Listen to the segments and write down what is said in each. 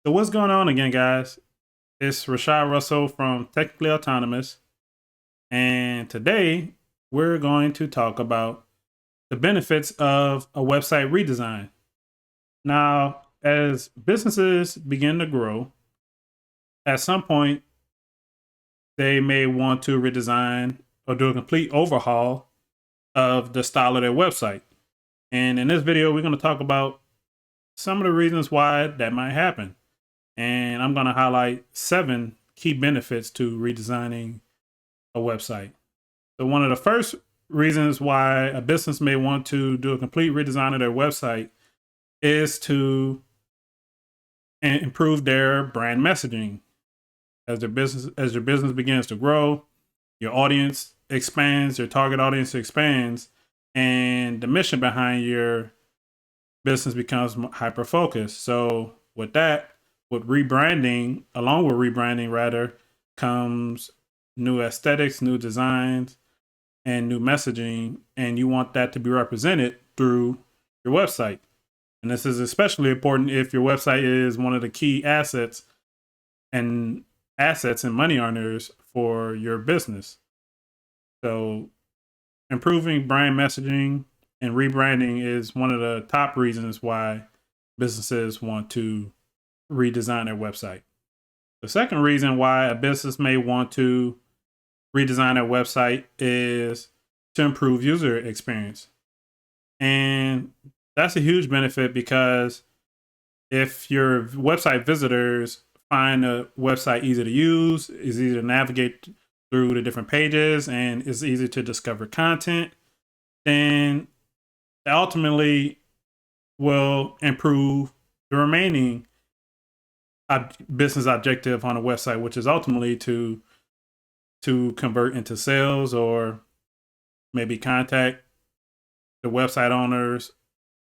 So what's going on again, guys? It's Rashad Russell from Technically Autonomous, and today we're going to talk about the benefits of a website redesign. Now, as businesses begin to grow, at some point they may want to redesign or do a complete overhaul of the style of their website. And in this video, we're going to talk about some of the reasons why that might happen. And I'm going to highlight 7 key benefits to redesigning a website. So one of the first reasons why a business may want to do a complete redesign of their website is to improve their brand messaging. As your business begins to grow, your audience expands, your target audience expands, and the mission behind your business becomes hyper focused. So with that, with rebranding, along with rebranding rather, comes new aesthetics, new designs, and new messaging, and you want that to be represented through your website. And this is especially important if your website is one of the key and money earners for your business. So improving brand messaging and rebranding is one of the top reasons why businesses want to redesign their website. The second reason why a business may want to redesign their website is to improve user experience. And that's a huge benefit because if your website visitors find a website easy to use, is easy to navigate through the different pages, and it's easy to discover content, then ultimately will improve the remaining business objective on a website, which is ultimately to convert into sales or maybe contact the website owners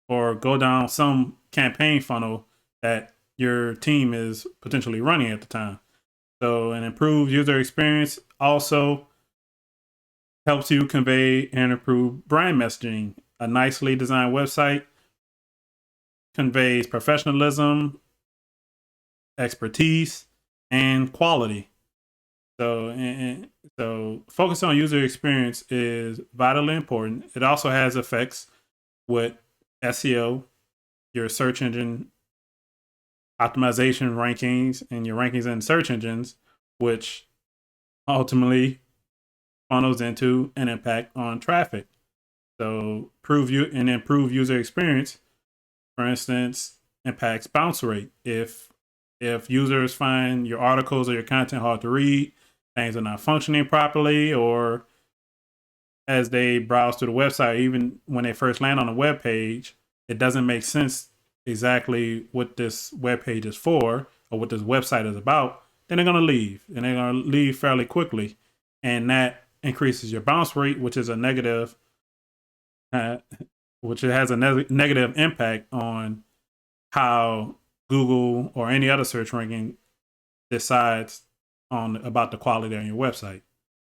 or go down some campaign funnel that your team is potentially running at the time. So an improved user experience also helps you convey and improve brand messaging. A nicely designed website conveys professionalism, expertise, and quality. So focus on user experience is vitally important. It also has effects with SEO, your search engine optimization rankings, and your rankings in search engines, which ultimately funnels into an impact on traffic. So improve user experience, for instance, impacts bounce rate. If users find your articles or your content hard to read, things are not functioning properly, or as they browse through the website, even when they first land on a web page, it doesn't make sense exactly what this web page is for or what this website is about, then they're going to leave, and they're going to leave fairly quickly. And that increases your bounce rate, which is a negative, which has a negative impact on how Google or any other search ranking decides on about the quality on your website.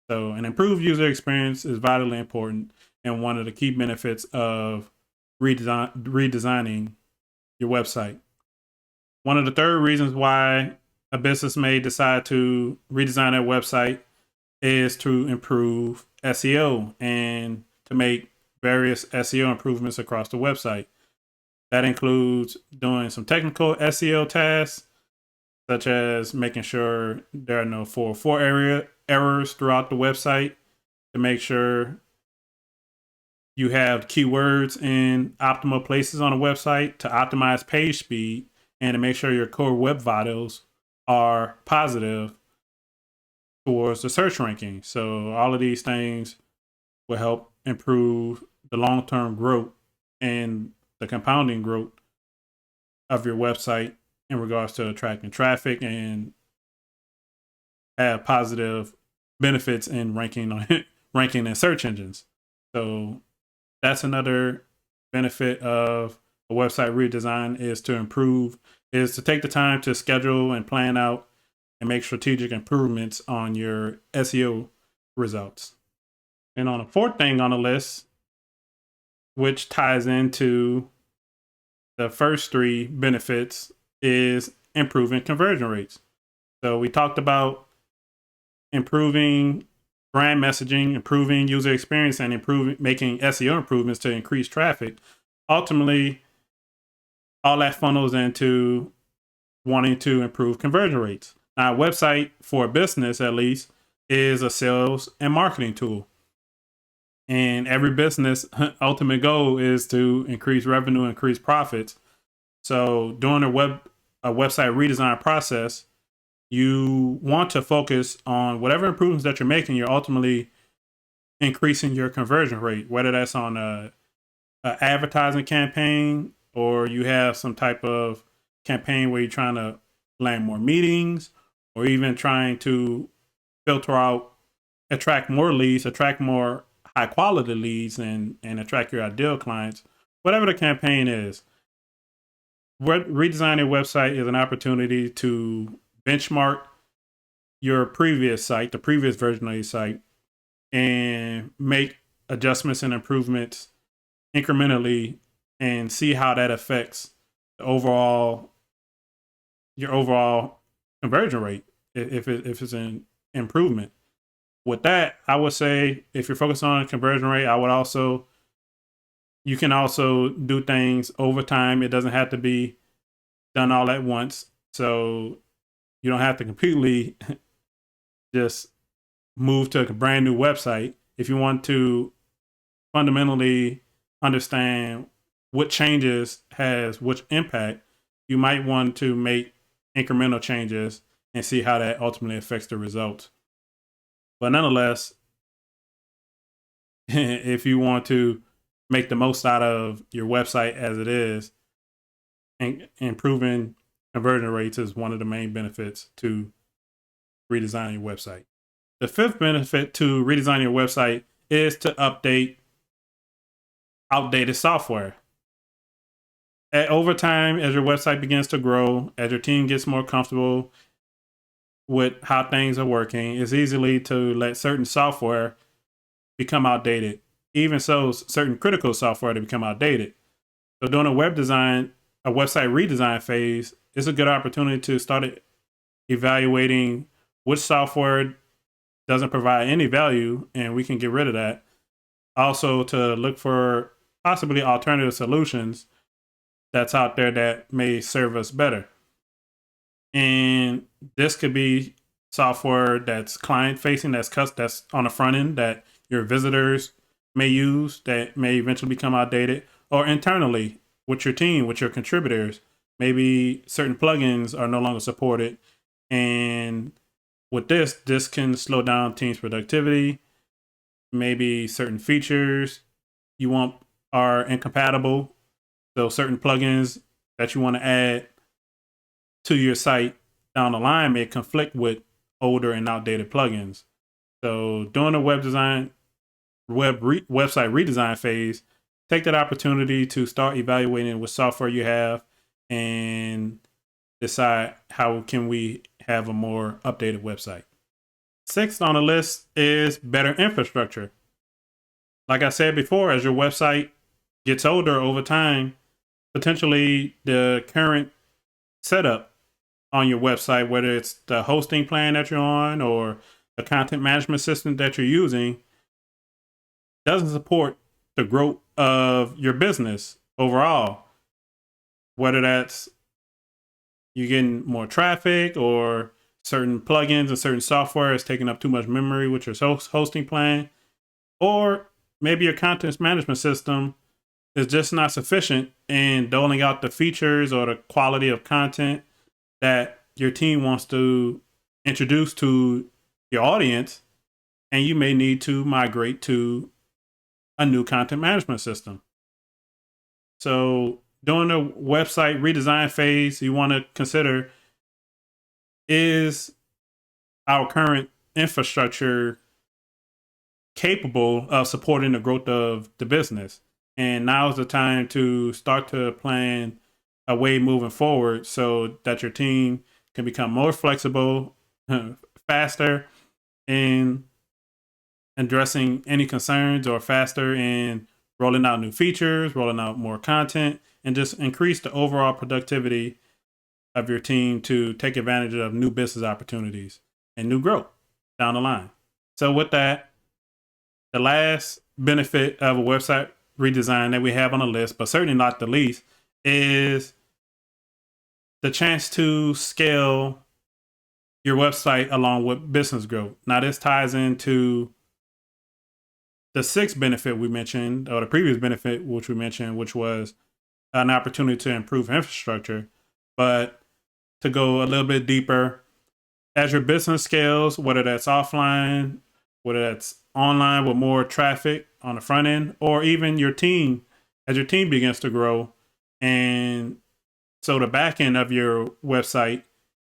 So an improved user experience is vitally important and one of the key benefits of redesigning your website. One of the third reasons why a business may decide to redesign their website is to improve SEO and to make various SEO improvements across the website. That includes doing some technical SEO tasks, such as making sure there are no 404 errors throughout the website, to make sure you have keywords in optimal places on a website, to optimize page speed, and to make sure your core web vitals are positive towards the search ranking. So all of these things will help improve the long-term growth and the compounding growth of your website in regards to attracting traffic and have positive benefits in ranking in search engines. So that's another benefit of a website redesign is to take the time to schedule and plan out and make strategic improvements on your SEO results. And on the fourth thing on the list, which ties into the first 3 benefits, is improving conversion rates. So we talked about improving brand messaging, improving user experience, and making SEO improvements to increase traffic. Ultimately, all that funnels into wanting to improve conversion rates. Now, a website for a business, at least, is a sales and marketing tool. And every business ultimate goal is to increase revenue, increase profits. So during a website redesign process, you want to focus on whatever improvements that you're making. You're ultimately increasing your conversion rate, whether that's on a advertising campaign, or you have some type of campaign where you're trying to land more meetings, or even trying to filter out, attract more leads, attract more high quality leads, and attract your ideal clients. Whatever the campaign is, redesigning your website is an opportunity to benchmark your previous site, the previous version of your site, and make adjustments and improvements incrementally and see how that affects the your overall conversion rate if it's an improvement. With that, I would say if you're focused on conversion rate, you can also do things over time. It doesn't have to be done all at once. So you don't have to completely just move to a brand new website. If you want to fundamentally understand what changes has which impact, you might want to make incremental changes and see how that ultimately affects the results. But nonetheless, if you want to make the most out of your website as it is, and improving conversion rates is one of the main benefits to redesigning your website. The fifth benefit to redesigning your website is to update outdated software. Over time, as your website begins to grow, as your team gets more comfortable with how things are working, it's easily to let certain software become outdated. Even so, certain critical software to become outdated. So during a website redesign phase, it's a good opportunity to start evaluating which software doesn't provide any value and we can get rid of that. Also to look for possibly alternative solutions that's out there that may serve us better. And this could be software that's client facing, that's on the front end that your visitors may use that may eventually become outdated, or internally with your team, with your contributors. Maybe certain plugins are no longer supported. And with this can slow down teams' productivity. Maybe certain features you want are incompatible. So certain plugins that you want to add to your site down the line may conflict with older and outdated plugins. So during the website redesign phase, take that opportunity to start evaluating what software you have and decide how can we have a more updated website. Sixth on the list is better infrastructure. Like I said before, as your website gets older over time, potentially the current setup on your website, whether it's the hosting plan that you're on or the content management system that you're using, doesn't support the growth of your business overall. Whether that's you getting more traffic or certain plugins and certain software is taking up too much memory with your hosting plan, or maybe your content management system is just not sufficient in doling out the features or the quality of content that your team wants to introduce to your audience, and you may need to migrate to a new content management system. So during the website redesign phase, you want to consider, is our current infrastructure capable of supporting the growth of the business? And now is the time to start to plan a way moving forward so that your team can become more flexible, faster in addressing any concerns, or faster in rolling out new features, rolling out more content, and just increase the overall productivity of your team to take advantage of new business opportunities and new growth down the line. So with that, the last benefit of a website redesign that we have on the list, but certainly not the least, is the chance to scale your website along with business growth. Now, this ties into the sixth benefit we mentioned, or the previous benefit which we mentioned, which was an opportunity to improve infrastructure. But to go a little bit deeper, as your business scales, whether that's offline, whether that's online with more traffic on the front end, or even your team, as your team begins to grow, and so the back end of your website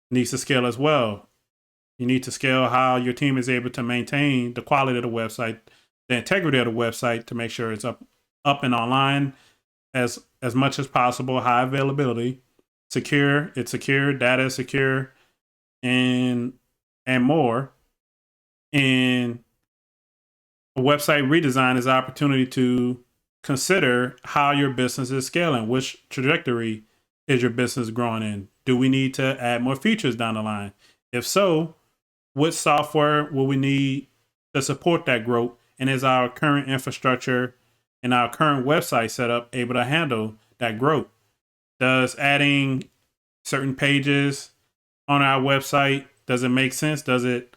needs to scale as well. You need to scale how your team is able to maintain the quality of the website, the integrity of the website, to make sure it's up and online as much as possible, high availability, secure, data is secure, and more. And a website redesign is an opportunity to consider how your business is scaling. Which trajectory is your business growing in? Do we need to add more features down the line? If so, what software will we need to support that growth? And is our current infrastructure and our current website setup able to handle that growth? Does adding certain pages on our website, does it make sense? Does it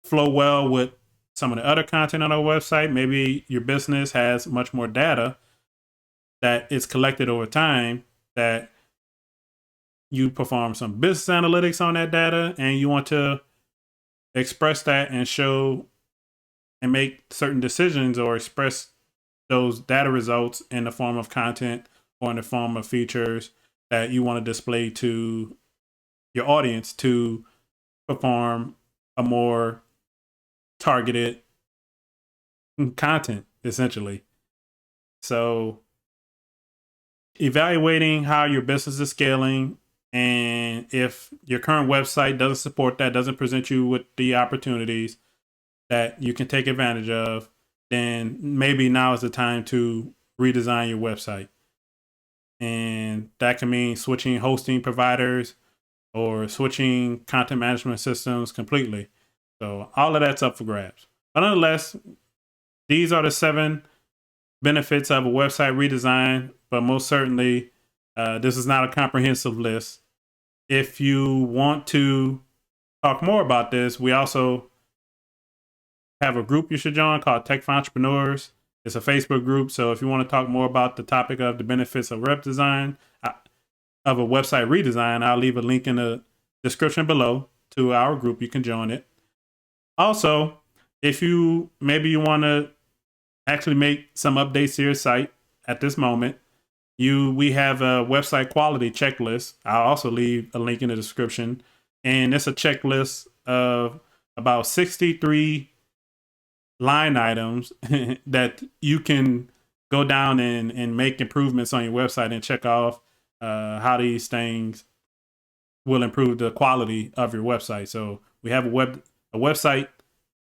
flow well with some of the other content on our website? Maybe your business has much more data that is collected over time, that you perform some business analytics on that data, and you want to express that and show and make certain decisions, or express those data results in the form of content or in the form of features that you want to display to your audience to perform a more targeted content, essentially. So evaluating how your business is scaling, and if your current website doesn't support that, doesn't present you with the opportunities that you can take advantage of, then maybe now is the time to redesign your website. And that can mean switching hosting providers or switching content management systems completely. So all of that's up for grabs. But nonetheless, these are the 7 benefits of a website redesign. But most certainly, this is not a comprehensive list. If you want to talk more about this, we also have a group you should join called Tech for Entrepreneurs. It's a Facebook group. So if you want to talk more about the topic of the benefits of of a website redesign, I'll leave a link in the description below to our group. You can join it. Also, if you want to actually make some updates to your site at this moment, we have a website quality checklist. I'll also leave a link in the description. And it's a checklist of about 63 line items that you can go down and make improvements on your website and check off how these things will improve the quality of your website. So we have a website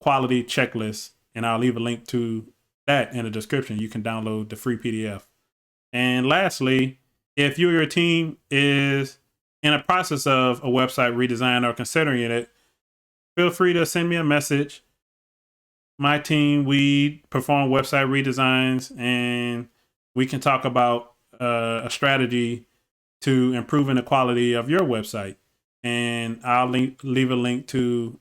quality checklist, and I'll leave a link to that in the description. You can download the free PDF. And lastly, if you or your team is in a process of a website redesign or considering it, feel free to send me a message. My team, we perform website redesigns, and we can talk about a strategy to improving the quality of your website. And I'll leave a link to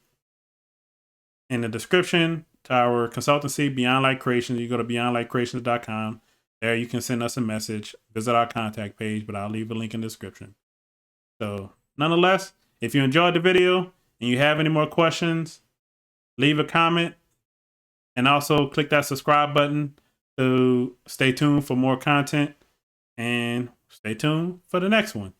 in the description to our consultancy, Beyond Light Creations. You go to beyondlightcreations.com. There you can send us a message, visit our contact page, but I'll leave a link in the description. So nonetheless, if you enjoyed the video and you have any more questions, leave a comment, and also click that subscribe button to stay tuned for more content, and stay tuned for the next one.